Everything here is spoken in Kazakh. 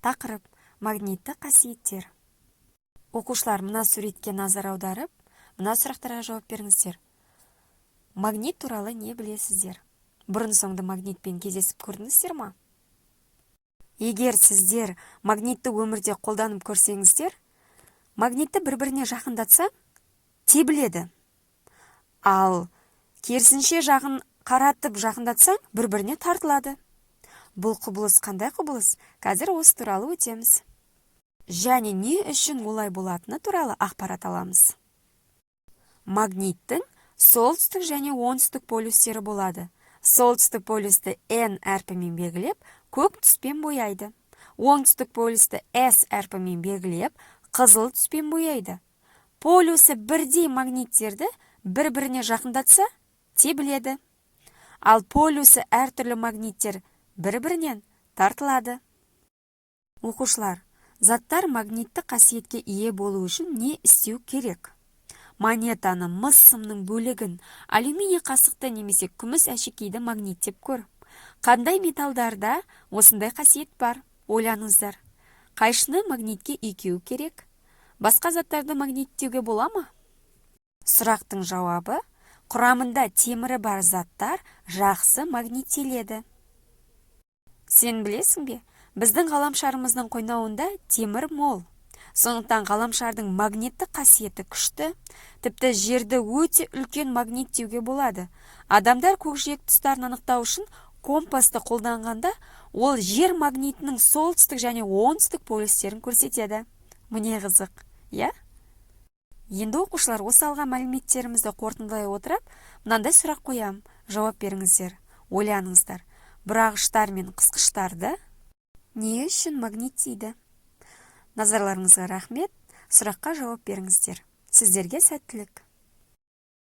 Тақырып: магнитті қасиеттер. Оқушылар, мына суретке назар аударып, мына сұрақтарға жауап беріңіздер. Магнит туралы не білесіздер? Бұрын-соңды магнитпен кездесіп көрдіңіздер ма? Егер сіздер магнитті өмірде қолданып көрсеңіздер, магнитті бір-біріне жақындатсаң, тебіледі. Ал керісінше жағын қаратып жақындатсаң, бір-біріне тартылады. Бұл құбылыс қандай құбылыс? Қазір осы туралы өтеміз. Және не үшін олай болатыны туралы ақпарат аламыз. Магниттің солтүстік және оңтүстік полюстері болады. Солтүстік полюсті N әрпімен белгілеп, көк түспен бояйды. Оңтүстік полюсті S әрпімен белгілеп, қызыл түспен бояйды. Полюсі бірдей магниттерді бір-біріне жақындатса, тебіледі. Ал полюсі әртүрлі магниттер бір-бірінен тартылады. Оқушылар, заттар магнитті қасиетке ие болу үшін не істеу керек? Монетаны, мыс сымның бөлігін, алюминий қасықты немесе күміс әшекейді магниттеп көр. Қандай металдарда осындай қасиет бар? Ойланыңыздар. Қайшыны магнитке үйкеу керек? Басқа заттарды магниттеуге бола ма? Сұрақтың жауабы: құрамында темірі бар заттар жақсы магниттеледі. Сен білесің бе? Біздің ғаламшарымыздың қойнауында темір мол. Сондықтан ғаламшардың магнитті қасиеті күшті, тіпті жерді өте үлкен магниттеуге болады. Адамдар көкжиек тұстарын анықтау үшін компасты қолданғанда, ол жер магнитінің солтүстік және оңтүстік полюстерін көрсетеді. Міне қызық, иә? Енді оқушылар, осы алған мәліметтерімізді қорытындылай отырып, мынандай сұрақ қоям, жауап беріңіздер. Ойланыңыздар. Бұрағыштар мен қысқыштарды не үшін магниттейді? Назарларыңызға рахмет. Сұраққа жауап беріңіздер. Сіздерге сәттілік.